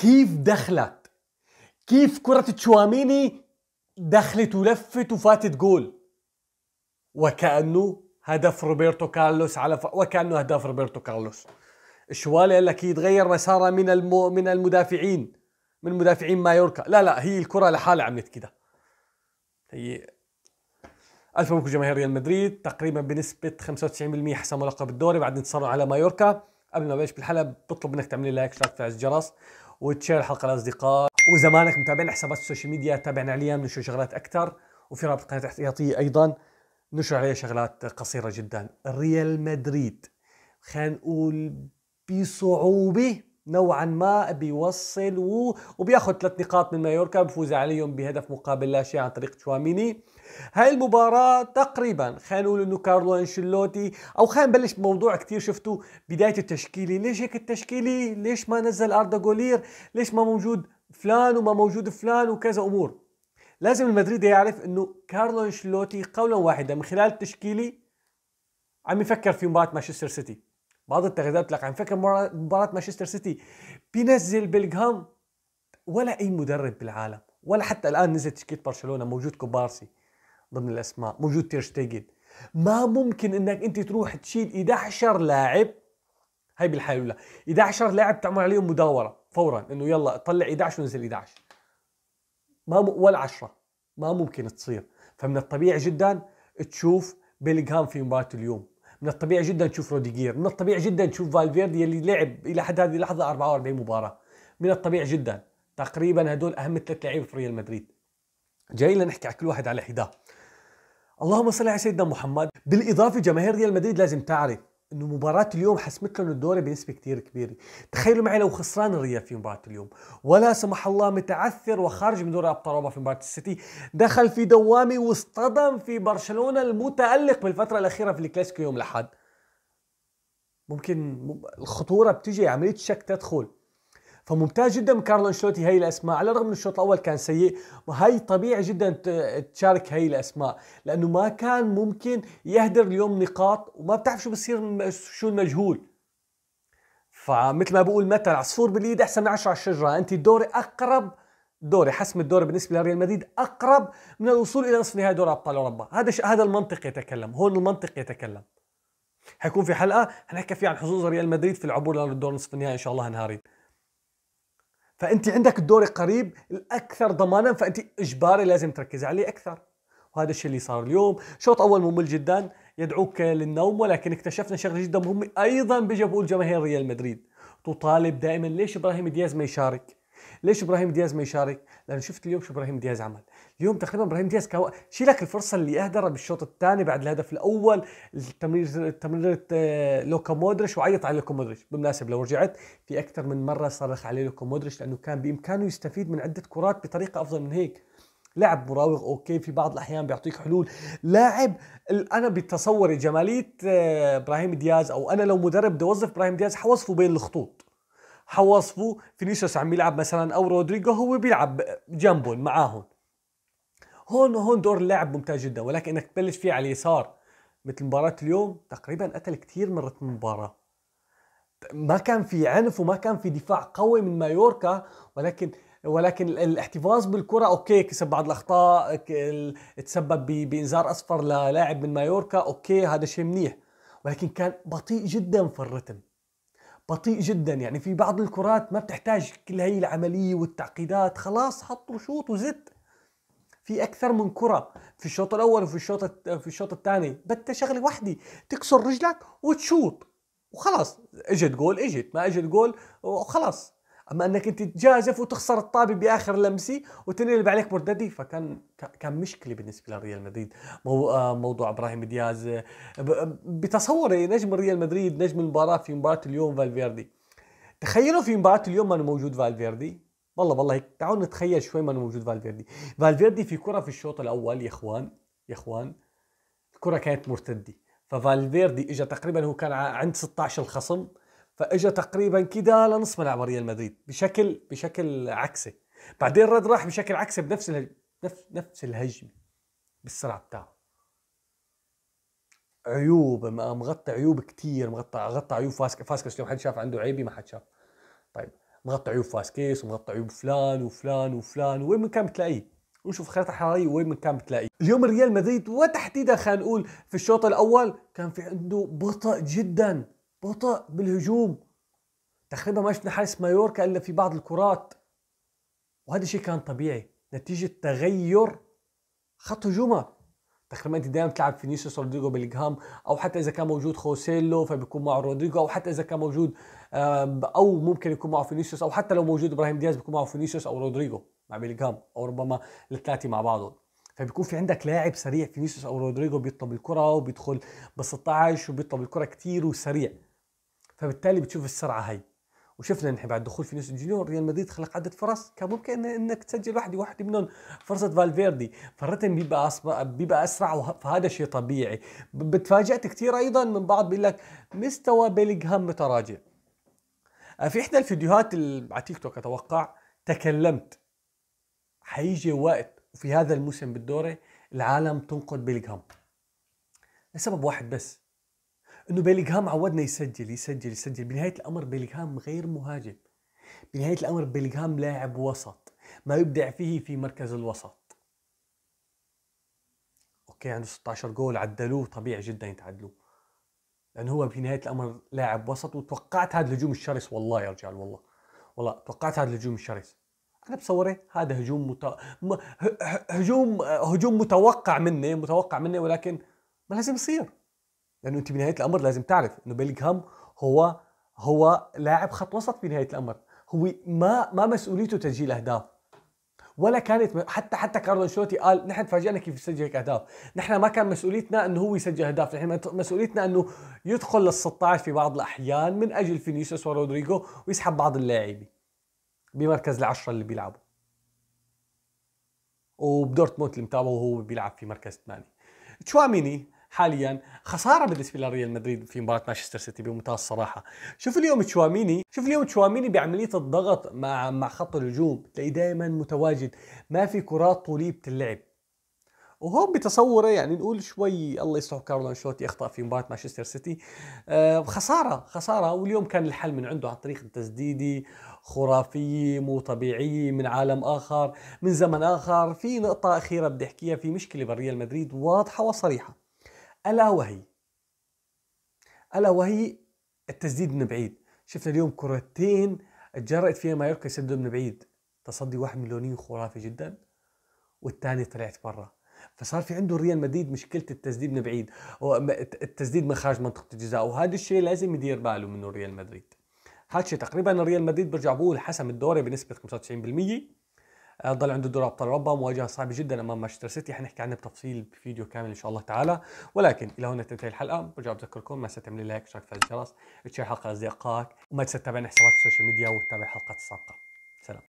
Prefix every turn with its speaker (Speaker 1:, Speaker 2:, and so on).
Speaker 1: كيف دخلت، كيف كرة تشواميني دخلت ولفت وفاتت جول، وكأنه هدف روبرتو كارلوس وكأنه أهداف روبرتو كارلوس. الشوالي قال لك يتغير مسارها من المدافعين، من مدافعين مايوركا. لا هي الكرة لحالها عملت كده. هي ألف مبروك جماهير ريال مدريد، تقريبا بنسبة 95% حسموا لقب الدوري بعد انتصارهم على مايوركا. قبل ما نبلش بالحلقة بطلب منك تعمل لي لايك، اشتراك، تفعيل الجرس، وتشير الحلقة للأصدقاء. وإذا مانك متابعين حسابات السوشيال ميديا تابعنا عليها، بنشر شغلات أكثر، وفي رابط قناة احتياطية أيضا نشر عليها شغلات قصيرة جدا. ريال مدريد خلينا نقول بصعوبة نوعا ما بيوصل وبياخذ 3 نقاط من مايوركا، بفوز عليهم بهدف مقابل لا شيء عن طريق تشواميني. هاي المباراة تقريبا خلينا نقول انه كارلو انشيلوتي، او خلينا نبلش بموضوع كتير شفتوا بداية التشكيلي. ليش هيك التشكيلي؟ ليش ما نزل أردا جولير؟ ليش ما موجود فلان وما موجود فلان وكذا امور؟ لازم المدريد يعرف انه كارلو انشيلوتي قولا واحدا من خلال التشكيلي عم يفكر في مباراة مانشستر سيتي. بعض التغريدات لك عم يفكر مباراة مانشستر سيتي، بينزل بيلغهام ولا اي مدرب بالعالم، ولا حتى الان نزل تشكيلة برشلونة موجود كوبارسي ضمن الاسماء، موجود تير شتيجن. ما ممكن انك انت تروح تشيل 11 لاعب، هاي بالحالة الاولى 11 لاعب تعمل عليهم مداورة فورا انه يلا طلع 11 ونزل 11، ولا 10 ما ممكن تصير. فمن الطبيعي جدا تشوف بيلغهام في مباراة اليوم، من الطبيعي جدا تشوف روديجير، من الطبيعي جدا تشوف فالفيردي اللي لعب الى حد هذه اللحظة 44 مباراة. من الطبيعي جدا، تقريبا هدول اهم 3 لعيبة في ريال مدريد. جاي لنحكي على كل واحد على حداه. اللهم صل على سيدنا محمد. بالاضافه جماهير ريال مدريد لازم تعرف انه مباراة اليوم حسمت لهم الدوري بنسبة كتير كبيرة. تخيلوا معي لو خسران الريال في مباراة اليوم، ولا سمح الله متعثر وخارج من دوري ابطال اوروبا في مباراة السيتي، دخل في دوامة واصطدم في برشلونة المتألق بالفترة الأخيرة في الكلاسيكو يوم الأحد، ممكن الخطورة بتجي، عملية شك تدخل. فممتاز جدا من كارلو انشيلوتي هاي الاسماء، على الرغم من الشوط الاول كان سيء، وهي طبيعي جدا تشارك هاي الاسماء، لانه ما كان ممكن يهدر اليوم نقاط، وما بتعرف شو بصير، شو المجهول. فمثل ما بقول مثل عصفور باليد احسن من 10 على الشجره. انت الدوري اقرب، دوري حسم الدوري بالنسبه لريال مدريد اقرب من الوصول الى نصف نهائي دوري ابطال اوروبا. هذا المنطق يتكلم، هون المنطق يتكلم. حيكون في حلقه حنحكي فيها عن حظوظ ريال مدريد في العبور للدور نصف النهائي ان شاء الله نهارين. فانت عندك الدوري قريب الاكثر ضمانا، فانت اجباري لازم تركز عليه اكثر، وهذا الشيء اللي صار اليوم. شوط اول ممل جدا يدعوك للنوم، ولكن اكتشفنا شغله جدا مهمه ايضا. بيجي بقول جماهير ريال مدريد تطالب دائما ليش ابراهيم دياز ما يشارك، ليش ابراهيم دياز ما يشارك؟ لان شفت اليوم شو ابراهيم دياز عمل. اليوم تقريبا ابراهيم دياز شيلك الفرصه اللي اهدرها بالشوط الثاني بعد الهدف الاول، تمريره لوكا مودريتش، وعيط على لوكا مودريتش. بالمناسبه لو رجعت في اكثر من مره صرخ عليه لوكا مودريتش، لانه كان بامكانه يستفيد من عده كرات بطريقه افضل من هيك. لاعب مراوغ اوكي، في بعض الاحيان بيعطيك حلول. لاعب انا بتصوري جماليه ابراهيم دياز، او انا لو مدرب بدي اوظف ابراهيم دياز حوصفه بين الخطوط، حوصفه فينيسيوس عم يلعب مثلا او رودريجو هو بيلعب جنبهم معاهم. هون دور اللاعب ممتاز جدا، ولكن انك تبلش فيه على اليسار مثل مباراة اليوم تقريبا قتل كثير من رتم المباراة. ما كان في عنف وما كان في دفاع قوي من مايوركا، ولكن الاحتفاظ بالكرة اوكي، كسب بعض الاخطاء، تسبب بانذار اصفر للاعب من مايوركا، اوكي هذا شيء منيح، ولكن كان بطيء جدا في الرتم، بطيء جدا. يعني في بعض الكرات ما بتحتاج كل هي العملية والتعقيدات، خلاص حط وشوط وزت. في اكثر من كرة في الشوط الاول وفي الشوط الثاني، بدها شغله وحده، تكسر رجلك وتشوط وخلاص. اجت جول اجت، ما اجت جول وخلاص. اما انك انت تجازف وتخسر الطابه باخر لمسه وتنقلب عليك مرتدي، كان مشكله بالنسبه لريال مدريد. موضوع ابراهيم دياز بتصوري نجم ريال مدريد، نجم المباراه في مباراه اليوم فالفيردي. تخيلوا في مباراه اليوم ما موجود فالفيردي، والله هيك تعالوا نتخيل شوي ما موجود فالفيردي في كرة في الشوط الاول يا اخوان الكرة كانت مرتدة، ففالفيردي اجى تقريبا، هو كان عند 16 الخصم، فاجى تقريبا كده لنص ملعب ريال مدريد بشكل عكسي. بعدين راح بشكل عكسي بنفس نفس الهجمة بالسرعة بتاعه. عيوب مغطى عيوب كتير، غطى عيوب فاسكس. اليوم حد شاف عنده عيبي؟ ما حد شاف. طيب مغطي عيوب فاسكيس ومغطي عيوب فلان وفلان وفلان، وين من كان بتلاقيه. ونشوف الخريطة الحرارية وين من كان بتلاقيه. اليوم ريال مدريد وتحديدا خلينا نقول في الشوط الأول كان في عنده بطء جدا، بطء بالهجوم. تقريبا ما شفنا حارس مايوركا إلا في بعض الكرات، وهذا الشيء كان طبيعي نتيجة تغير خط هجومه. تقريبا انت دائما بتلعب فينيسيوس رودريجو بلينغهام، او حتى اذا كان موجود خوسيلو فبيكون معه رودريجو، او حتى اذا كان موجود او ممكن يكون معه فينيسيوس، او حتى لو موجود ابراهيم دياز بيكون معه فينيسيوس او رودريجو مع بلينغهام، او ربما الثلاثه مع بعضهم. فبيكون في عندك لاعب سريع فينيسيوس او رودريجو بيطلب الكره وبيدخل ب 16 وبيطلب الكره كثير وسريع، فبالتالي بتشوف السرعه هي. وشفنا نحن بعد دخول فينيسيوس جونيور ريال مدريد خلق عدة فرص كان ممكن انك تسجل واحدة منهم فرصة فالفيردي، فالرتم بيبقى اسرع، فهذا شيء طبيعي. بتفاجأت كثير ايضا من بعض بيقول لك مستوى بيلينغهام متراجع. في احدى الفيديوهات على تيك توك اتوقع تكلمت حيجي وقت وفي هذا الموسم بالدوري العالم تنقد بيلينغهام لسبب واحد بس، انه بيلينغهام عودنا يسجل يسجل يسجل. بنهايه الامر بيلينغهام غير مهاجم، بنهايه الامر بيلينغهام لاعب وسط ما يبدع فيه في مركز الوسط. اوكي عنده 16 جول عدلوه طبيعي جدا يتعدلوه، لانه هو في نهايه الامر لاعب وسط. وتوقعت هذا الهجوم الشرس والله يا رجال، والله توقعت هذا الهجوم الشرس. انا بصوره هذا هجوم متوقع مني ولكن ما لازم يصير، لانه انت بنهايه الامر لازم تعرف انه بيلينغهام هو لاعب خط وسط في نهايه الامر. هو ما مسؤوليته تسجيل اهداف، ولا كانت حتى كارلو انشيلوتي قال نحن تفاجئنا كيف يسجل هيك اهداف. نحن ما كان مسؤوليتنا انه هو يسجل اهداف، نحن مسؤوليتنا انه يدخل لل16 في بعض الاحيان من اجل فينيسيوس ورودريجو ويسحب بعض اللاعبين بمركز العشرة اللي بيلعبوا. وبدورتموند اللي متابعه وهو بيلعب في مركز 8. تشواميني حاليا خساره بالنسبه لريال مدريد في مباراه مانشستر سيتي بمنتهى الصراحه. شوف اليوم تشواميني بعمليه الضغط مع خط الهجوم تلاقيه دائما متواجد، ما في كرات طوليه بتلعب. وهون بتصوره يعني نقول شوي الله يصلح كارلو انشيلوتي اخطا في مباراه مانشستر سيتي. خساره. واليوم كان الحل من عنده عن طريق التسديده خرافيه مو طبيعيه من عالم اخر من زمن اخر. في نقطه اخيره بدي احكيها، في مشكله بريال مدريد واضحه وصريحه، الا وهي التسديد من بعيد. شفنا اليوم كرتين تجرأت فيها مايوركا يسددوا من بعيد، تصدي واحد من لونين خرافي جدا والثاني طلعت برا. فصار في عنده ريال مدريد مشكله التسديد من بعيد، التسديد من خارج منطقه الجزاء، وهذا الشيء لازم يدير باله منه ريال مدريد. هذا الشيء تقريبا ريال مدريد برجع بقول حسم الدوري بنسبه 95%. ضل عنده دوري ابطال اوروبا، مواجهه صعبه جدا امام مانشستر سيتي، حنحكي عنها بتفصيل بفيديو كامل ان شاء الله تعالى. ولكن الى هنا تنتهي الحلقه. برجع بذكركم ما تنسى تعمل لايك واشتراك في الجرس، تشير الحلقه لاصدقائك، وما تنسى تتابعنا حسابات السوشيال ميديا وتتابع الحلقات السابقه. سلام.